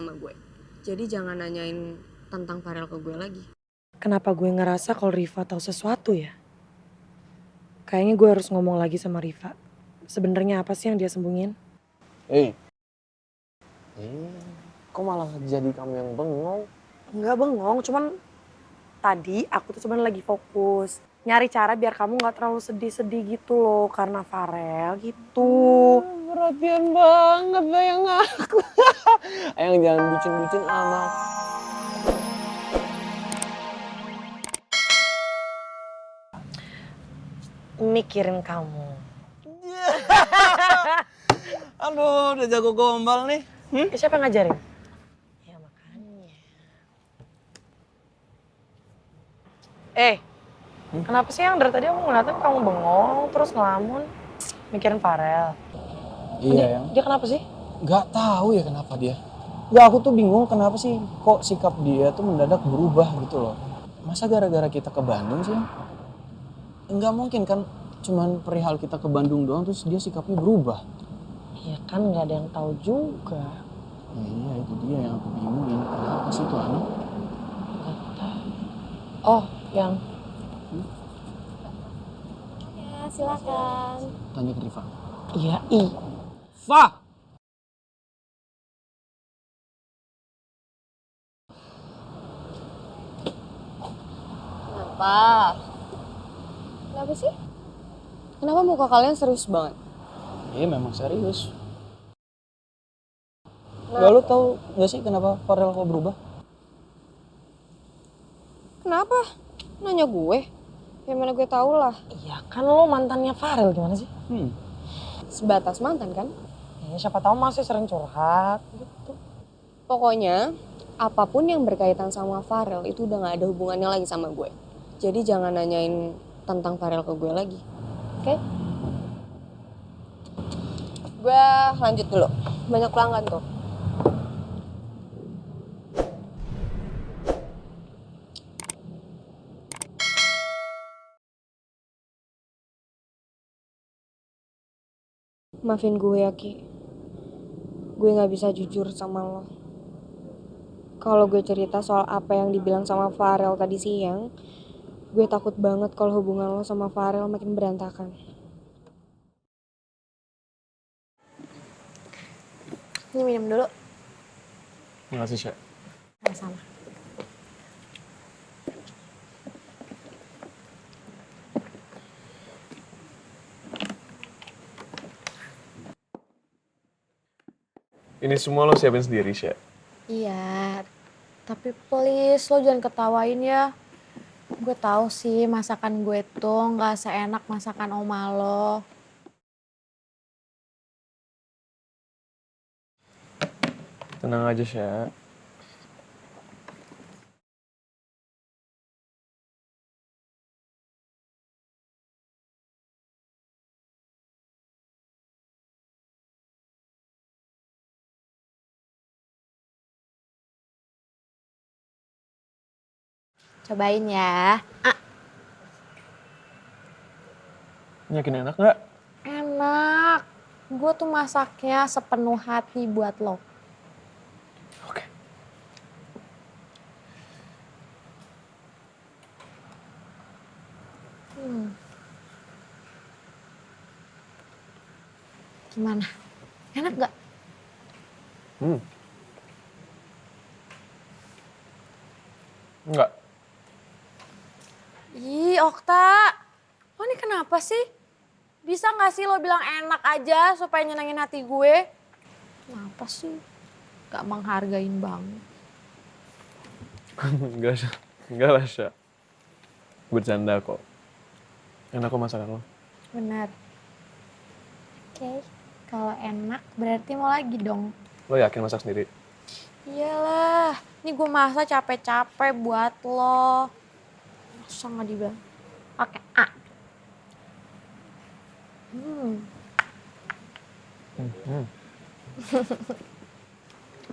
sama gue. Jadi jangan nanyain tentang Farel ke gue lagi. Kenapa gue ngerasa kalau Riva tahu sesuatu ya? Kayaknya gue harus ngomong lagi sama Riva. Sebenarnya apa sih yang dia sembunyiin? Kok malah jadi kamu yang bengong? Enggak bengong, cuman tadi aku tuh cuman lagi fokus. Nyari cara biar kamu gak terlalu sedih-sedih gitu loh karena Farel gitu. Perhatian banget sayang aku. Ayang jangan bucin-bucin anak. Mikirin kamu. Aduh, udah jago gombal nih. Siapa yang ngajarin? Ya makanya. Kenapa sih yang dari tadi aku ngeliatin kamu bengong terus ngelamun mikirin Farel? Iya yang. Dia kenapa sih? Gak tahu ya kenapa dia. Ya aku tuh bingung kenapa sih kok sikap dia tuh mendadak berubah gitu loh. Masa gara-gara kita ke Bandung sih? Enggak mungkin kan cuman perihal kita ke Bandung doang terus dia sikapnya berubah. Ya kan nggak ada yang tahu juga. Iya itu dia yang aku bingungin. Kenapa sih tuh anak? Oh, yang Ya, silakan. Tanya ke Riva. iya Fa! Kenapa? Kenapa sih? Kenapa muka kalian serius banget? Iya memang serius. Gak lu tau gak sih kenapa Farel kok berubah? Kenapa? Nanya gue? Ya mana gue tau lah. Iya kan lo mantannya Farel gimana sih? Sebatas mantan kan? Ya siapa tahu masih sering curhat gitu. Pokoknya apapun yang berkaitan sama Farel itu udah gak ada hubungannya lagi sama gue. Jadi jangan nanyain tentang Farel ke gue lagi. Oke? Gue lanjut dulu. Banyak pelanggan tuh. Maafin gue ya Ki. Gue gak bisa jujur sama lo. Kalau gue cerita soal apa yang dibilang sama Farel tadi siang, gue takut banget kalau hubungan lo sama Farel makin berantakan. Ini minum dulu. Makasih Syah. Sama-sama. Ini semua lo siapin sendiri, Syah? Iya, tapi please lo jangan ketawain ya. Gue tahu sih masakan gue tuh nggak seenak masakan oma lo. Tenang aja, Syah. Cobain ya. Yakin enak nggak? Enak. Gue tuh masaknya sepenuh hati buat lo. Oke. Gimana? Enak gak? Enggak. Ih, Okta. Lo ini kenapa sih? Bisa gak sih lo bilang enak aja supaya nyenengin hati gue? Kenapa sih? Gak menghargain banget. Enggak, Syah. Enggak lah, Syah. Bercanda kok. Enak kok masakan lo. Bener. Oke, kalau enak berarti mau lagi dong. Lo yakin masak sendiri? Iyalah, ini gue masak capek-capek buat lo. Masa gak dibilang? Oke,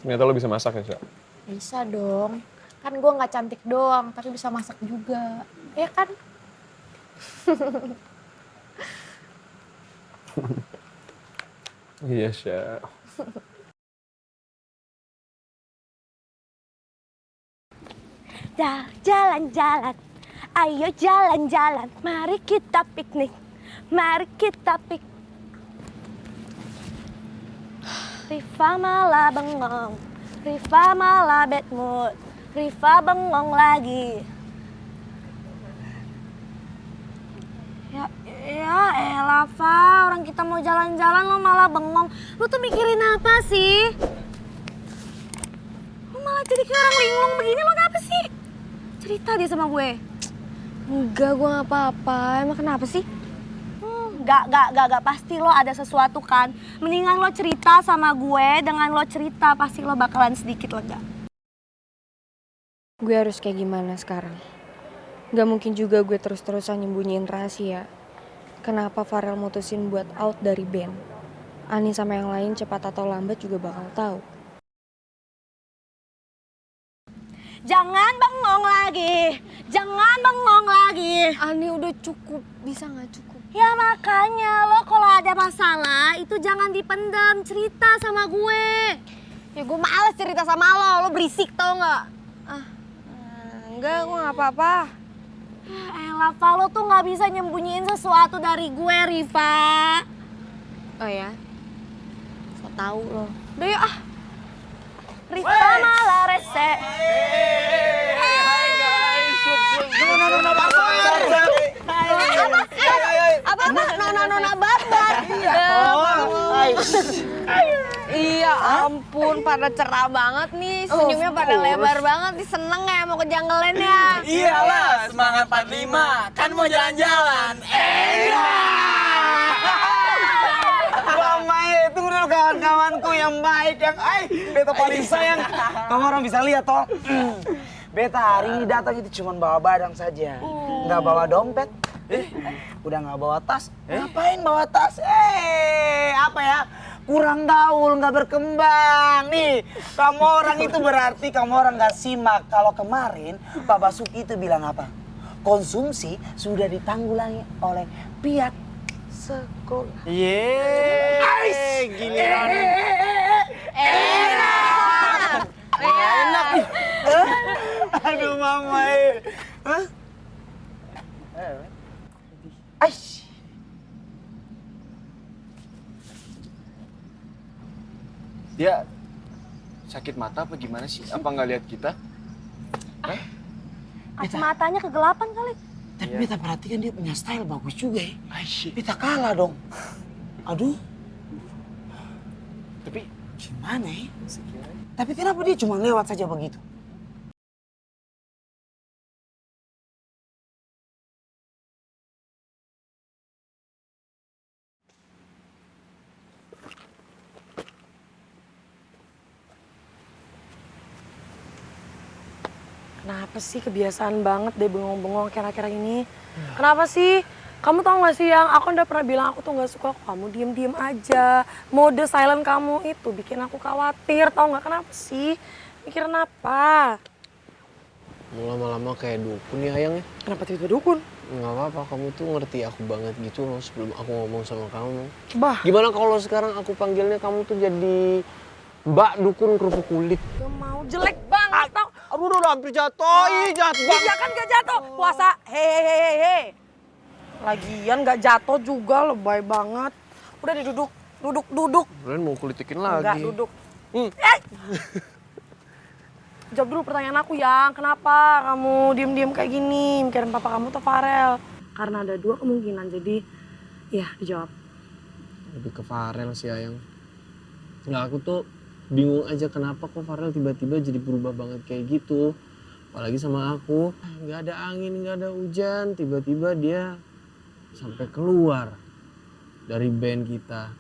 Ternyata lo bisa masak ya, Syah? Bisa dong. Kan gue gak cantik doang, tapi bisa masak juga. Ya kan? Iya, Syah. Jalan-jalan, ayo jalan-jalan, mari kita piknik, mari kita Rifa malah bengong, Rifa malah bad mood, Rifa bengong lagi. Ya elah, Fa, orang kita mau jalan-jalan lo malah bengong. Lu tuh mikirin apa sih? Lu malah jadi kayak orang linglung begini, lo kenapa sih? Cerita dia sama gue. Enggak, gue gak apa-apa. Emang kenapa sih? Gak, pasti lo ada sesuatu kan. Mendingan lo cerita sama gue, dengan lo cerita pasti lo bakalan sedikit lega. Gue harus kayak gimana sekarang? Gak mungkin juga gue terus-terusan nyembunyiin rahasia. Kenapa Farel mutusin buat out dari band? Ani sama yang lain cepat atau lambat juga bakal tahu. Jangan bengong lagi, jangan bengong lagi. Ani udah cukup, bisa gak cukup? Ya makanya lo kalau ada masalah itu jangan dipendam, cerita sama gue. Ya gue males cerita sama lo berisik tau gak? Enggak, gue gak apa-apa. Elah, Fa, lo tuh gak bisa nyembunyiin sesuatu dari gue, Rifa. Oh ya? So tau lo. Udah yuk ah. Rifa malah rese. Nona barbar. Iya ampun, pada cerah banget nih. Senyumnya pada lebar banget nih. Seneng ya mau ke junglean ya? Iyalah, semangat 45, kan mau jalan-jalan. Bang Mai, tunggu dulu kawan-kawanku yang baik, yang beta paling sayang. Kamu orang bisa lihat toh. Beta hari ini datang itu cuma bawa badang saja, nggak bawa dompet. Udah nggak bawa tas. Ngapain bawa tas? Apa ya? Kurang gaul, nggak berkembang. Nih, kamu orang itu berarti kamu orang nggak simak. Kalau kemarin Pak Basuki itu bilang apa? Konsumsi sudah ditanggulangi oleh pihak sekolah. Yeay, giliran. Enak. Aduh mama. Hah? Aish. Dia sakit mata apa gimana sih? Apa nggak lihat kita? Kacamatanya kegelapan kali. Tapi beta perhatikan dia punya style bagus juga ya. Beta kalah dong. Aduh. Tapi Gimana ya? Tapi kenapa dia cuma lewat saja begitu? Kenapa sih kebiasaan banget deh bengong-bengong akhir-akhir ini? Kenapa sih? Kamu tau gak sih yang aku udah pernah bilang aku tuh gak suka kamu diem-diem aja. Mode silent kamu itu bikin aku khawatir, tau gak kenapa sih? Mikirin apa? Mau lama-lama kayak dukun ya Ayang ya? Kenapa tiba-tiba dukun? Nggak apa-apa, kamu tuh ngerti aku banget gitu loh sebelum aku ngomong sama kamu. Bah, Gimana kalau sekarang aku panggilnya kamu tuh jadi Mbak Dukun Kerupuk Kulit? gak mau, jelek banget tau. Aduh udah hampir jatuh, jatuh banget. Iya kan gak jatuh, puasa hehehe. Lagian gak jatuh juga, lebay banget. Udah diduduk, duduk. Kalian mau kulitikin Enggak, lagi. duduk. Jawab dulu pertanyaan aku yang kenapa kamu diem-diem kayak gini mikirin papa kamu tuh Farel? Karena ada dua kemungkinan, jadi ya dijawab. Lebih ke Farel sih Ayang. Nggak, aku tuh bingung aja kenapa kok Farel tiba-tiba jadi berubah banget kayak gitu. Apalagi sama aku, nggak ada angin, nggak ada hujan, tiba-tiba dia sampai keluar dari band kita.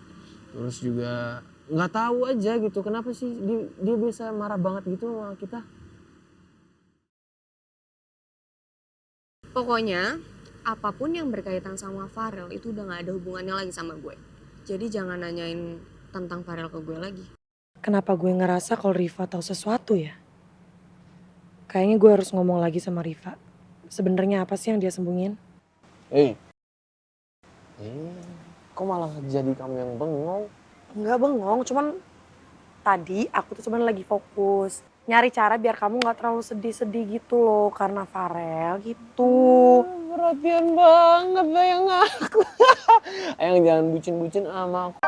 Terus juga nggak tahu aja gitu kenapa sih dia bisa marah banget gitu sama kita. Pokoknya apapun yang berkaitan sama Farel itu udah gak ada hubungannya lagi sama gue. Jadi jangan nanyain tentang Farel ke gue lagi. Kenapa gue ngerasa kalau Riva tahu sesuatu ya? Kayaknya gue harus ngomong lagi sama Riva. Sebenarnya apa sih yang dia sembunyiin? Kok malah jadi kamu yang bengong? Enggak bengong, cuman tadi aku tuh cuman lagi fokus nyari cara biar kamu gak terlalu sedih-sedih gitu loh karena Farel gitu. Perhatian banget sayang aku. Ayang jangan bucin-bucin sama aku.